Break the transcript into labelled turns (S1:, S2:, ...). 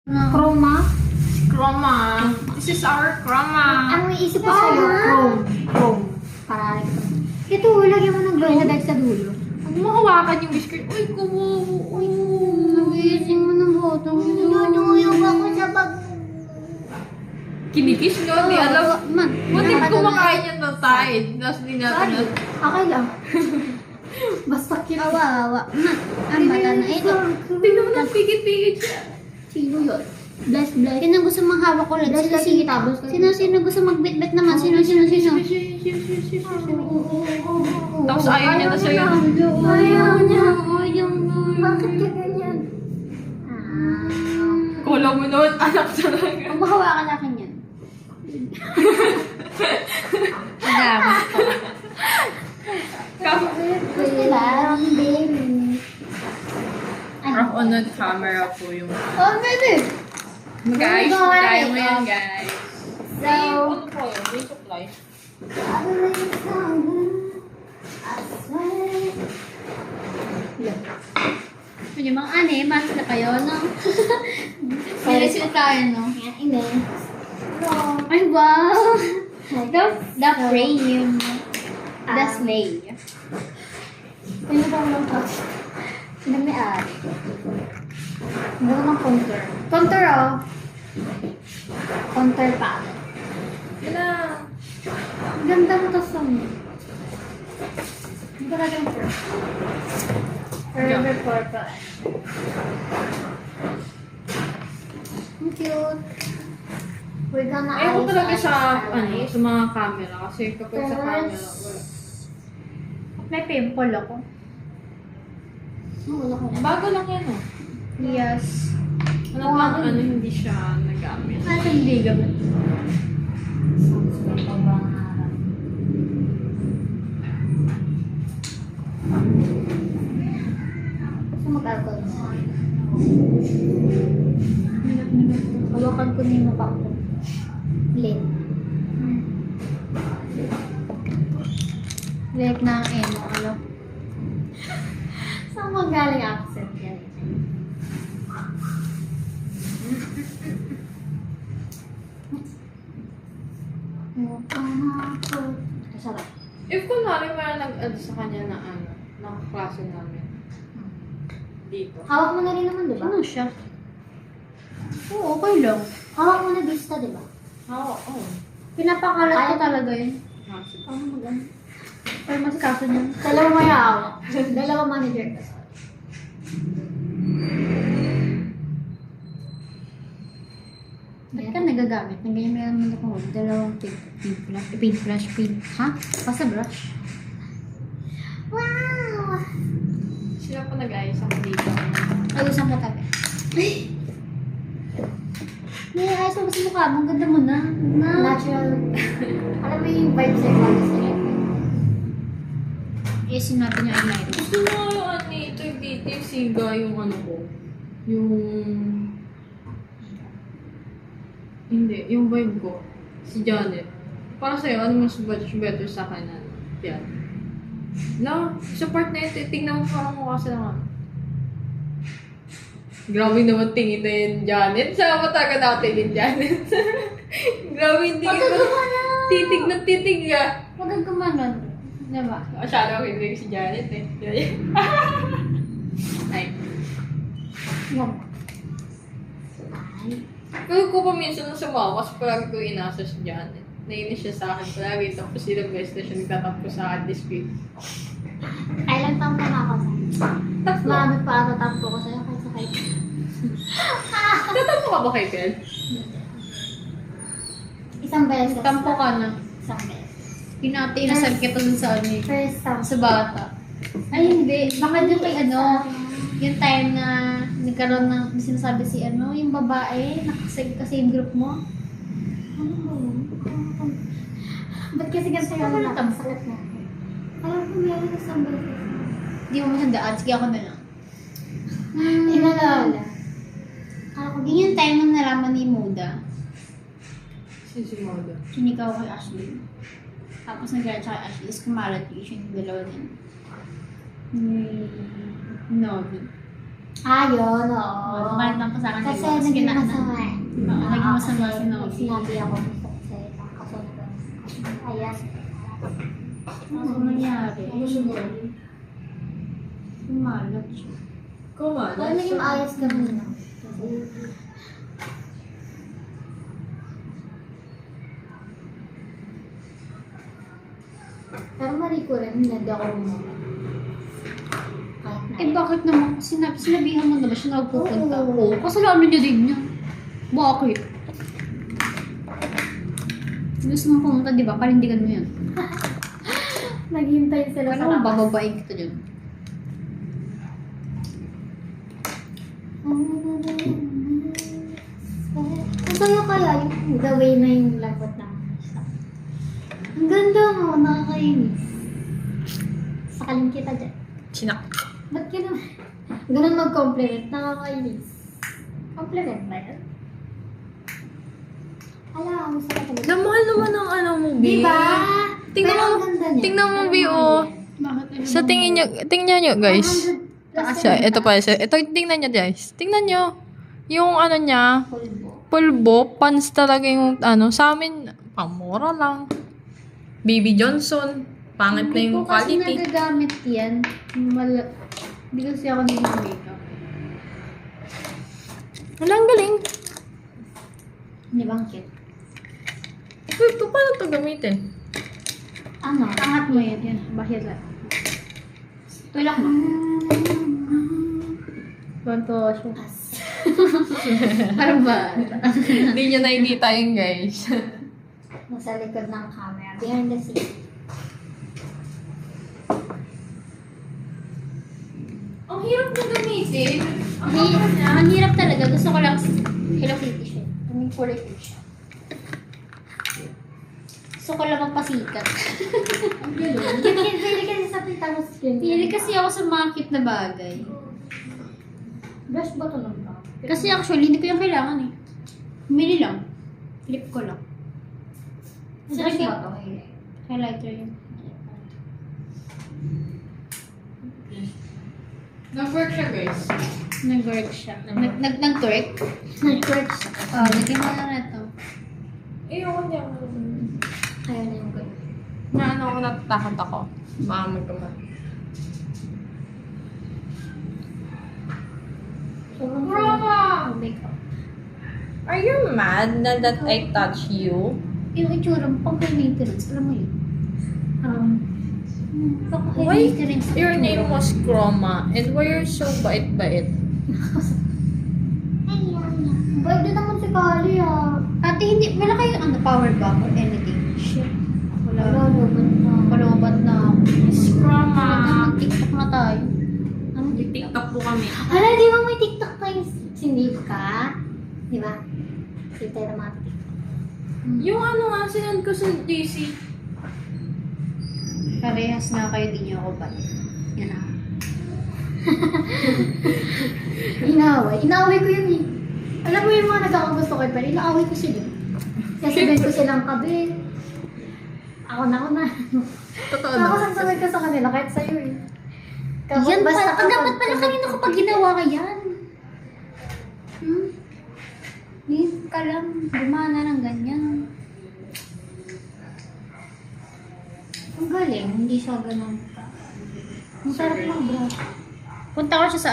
S1: Chroma?
S2: Chroma. This is our chroma.
S1: Ang may isip ko sa'yo, Chrome. Para ito, lagyan mo ng glow na dahil sa dulo.
S2: Huwag mo hawakan yung biscuit. Uy, kubo.
S1: Nagising mo ng boto. Nuduyog ako sa bag.
S2: Kinikis nyo, di alam.
S1: Man,
S2: Buti kumakain yan ng tide. Tapos di natin na.
S1: Okay lang. Basta cute. Awa. Ang bata na ito.
S2: Tingnan mo na, pigit-pigit siya.
S1: Sino yun? Bless. Sino gusto manghawak ulit? Sino gusto magbitbit naman? Sino?
S2: Tapos ayaw niya na sa'yo.
S1: Ayaw niya. Bakit ka ganyan?
S2: Kala mo naman, anak talaga.
S1: Huwag mahawakan akin yan. Agam.
S2: Rock on the camera po yung...
S1: Oh, pwede.
S2: Mag-ayos po tayo ngayon, guys.
S1: So,
S2: Ano po yun? May supply.
S1: Yung mga mas na kayo, no? Seriously tayo, no? Hindi. Ay, wow! The frame. The sleigh. Sino ba ang mag-touch? Sino may ari? Hindi ko ng counter. Counter, oh. Counter pa.
S2: Yan na.
S1: Ang ganda mo to sa mo. Ang ganda yung first. Forever purple. Ang cute. We're gonna
S2: Ayaw ko
S1: eyes
S2: talaga sa,
S1: eyes.
S2: sa mga camera. Kasi kapag sa camera, wala.
S1: May pimple ako. Wala ko na.
S2: Bago lang yan, oh.
S1: Yes.
S2: Ano lang, hindi siya nagamit.
S1: Ano hindi gamit? Gusto mag-alcohol mo? Hawakan ko na yung mukha ko. Late. Late na ang emo, ano? Saan mo galing accent yan? Sarap.
S2: If kunwari may nag-add sa kanya na nakaklase namin. Dito.
S1: Hawak mo na rin naman, di ba?
S2: Ano siya?
S1: Oo, okay lang. Hawak mo na vista, di ba?
S2: Oo.
S1: Pinapakalat ko talaga yun.
S2: Sige.
S1: Ano maganda? Pero masikaso niya. Dalawa may hawak. Dalawa manager ka. Ba't ka nagagamit? Nagyan mo naman ako. Dalawang paintbrush. Ha? Basta brush. Wow!
S2: Sila pa nag-ayos ako dito.
S1: Ayusan ka tabi. May ayos mo sa mukha mo. Ang ganda mo na. Natural. Alam mo yung vibes ay vibes na rin. Isin natin yung eyeliner.
S2: Gusto mo yung ito yung dito yung siga yung ko. Yung... Hindi, yung vibe ko. Si Janet. Para sa'yo, ano mas better sa akin na yan? No, sa part na ito, tingnan mo parang mukha sila nga. Grabe naman tingin na yun, Janet. Sama talaga natin yung Janet. Grabe yung tingin na. Titig na titig ka.
S1: Huwag kang kumanon. Diba?
S2: Masyado ako hindi si Janet eh. Ay.
S1: Yan.
S2: Pero ko pa minsan nung sumawa kasi palagi ko inasa si Janet. Nainis siya sa akin palagi. Tapos ilang beses na siya nagtatampo sa akin this week.
S1: Ilang taon ka na ako sa'yo?
S2: Tatlo.
S1: Marami pa tatampo ko sa'yo kahit sa kayo.
S2: Tatampo ka ba kay Kel?
S1: Isang beses.
S2: Tampo ka na.
S1: Isang beses.
S2: Inasal kita dun sa ano eh.
S1: First time.
S2: Sa bata.
S1: Ay, hindi. Baka yung kay yung time na nagkaroon ng sinasabi si yung babae, same group mo. Ano mo? Ba't kasi ganito yung sakit mo? Alam ko meron na isang beses.
S2: Hindi mo mahandaan. Sige ako na lang.
S1: Inalala. Ako, yun yung time na nalaman ni Muda.
S2: Si Moda.
S1: Sinikaw kay Ashley. Tapos nag-gaya siya kay Ashley. Is kumalat yung dalawa din.
S2: Novi.
S3: Yun, oo.
S1: Kumalit pa sa akin.
S3: Kasi
S1: Tapos
S3: naging
S1: kinaan.
S3: masama eh.
S1: Oo, naging masama
S3: Kasi
S1: si Novi.
S3: sinabi ako gusto ko sa'yo. Kasunod. Ayas.
S1: Ano nangyari? Kumalat siya.
S2: Kumalas.
S3: Pero naging ayos kami na. Kasi pero mali ko rin, hindi ako kahit na.
S1: Eh bakit naman? Sinabihan mo na ba siya nagpupunta?
S3: Oo.
S1: Kasalanan niya din niya. Bakit? Gusto mo pumunta, di ba? Parindigan mo yan.
S3: Naghihintay sila sa
S1: Ano
S3: labas.
S1: bababain kita dyan?
S3: Ang sa'yo kaya yung the way na yung lagot ng isa. Ang ganda mo, nakakainis. Sakaling kita dyan.
S2: Sinak.
S3: Ba't ganun? Ganun mag-compliment, nakakainis. Compliment ba yun? Ala, gusto ko talaga.
S2: Namahal naman ang ano mo, B.
S3: Diba?
S2: Tingnan
S3: Pero
S2: mo,
S3: ang ganda niya.
S2: tingnan mo,
S3: Pero
S2: B,
S3: mahal
S2: oh.
S3: yan.
S1: Bakit?
S2: Sa tingnan nyo, guys.
S3: 100%
S2: Siya, ito pa siya. Ito, tingnan nyo, guys. Tingnan nyo. Yung ano niya,
S3: Pulbo.
S2: pulbo, pants talaga yung ano. Sa amin, pamura lang. Baby Johnson. Pangit na yung
S1: Hindi ko kasi
S2: quality.
S1: nagagamit yan. Hindi kasi ako din ng makeup.
S2: Walang galing.
S1: Hindi bang cute?
S2: Wait, paano ito gamitin?
S3: Ano?
S1: Angat mo yan. Yan. Bahir lang. Tulak mo. Ganto siya. Parang ba?
S2: Hindi nyo nakikita yun, guys.
S3: Nasa likod ng camera. Behind the scene.
S2: Ang hirap na gamitin.
S1: Ang hirap talaga. Gusto ko lang Hello Kitty siya. I mean, kulay pink siya. Gusto ko lang magpasikat.
S2: Ang galing.
S3: Pili kasi sa tita mo skin.
S1: Pili kasi ako sa mga cute na bagay.
S3: Brush ba ito lang ba?
S1: Kasi actually, hindi ko yung kailangan eh. Humili lang. Flip ko lang.
S3: Brush
S1: Sige.
S3: ba ito?
S1: Highlighter yun.
S2: Nag-work siya, guys.
S1: Nag-work siya. Nag-twerk?
S3: Nag-work siya.
S1: Lagyan mo na na ito.
S2: Ayoko niya.
S3: Ayaw na yung good.
S2: Na ano ako, natatakot ako. Baka magkamat. Brava!
S1: Makeup.
S2: Are you mad na that I touch you?
S1: Yung itsura mo, pang high maintenance. Alam mo yun? Pang high
S2: Why
S1: maintenance.
S2: your name was Chroma and why you're so bait-bait?
S3: Bait din naman si Kali ah.
S1: Ate, hindi, wala kayong ano, power bank or anything? Shit.
S3: Wala, lubad na.
S1: Palobat na ako.
S2: Miss Chroma!
S1: Mag-tiktok na tayo. Ano?
S2: TikTok po kami.
S3: Hala, di ba may TikTok tayo si Nika? Di ba? Sige tayo na mga TikTok.
S2: Yung ano nga, sinend ko sa JC.
S1: Parehas na kayo, di niyo ako ba? Yan ah.
S3: Inaaway ko yun eh. Alam mo yung mga nagkakagusto ko pala, inaaway ko sila. Sasabihin ko silang kabi. Ako na.
S2: Totoo
S3: Ako
S2: na.
S3: sasabihin ko sa kanila, kahit sa'yo eh.
S1: Yan
S3: basta
S1: pala. Dapat pala kanina kapag ginawa ka yan. Need ka lang. Gumana ng ganyan.
S3: Ang galing, hindi siya ganun. Ang sarap mag-brush.
S1: Punta ko siya sa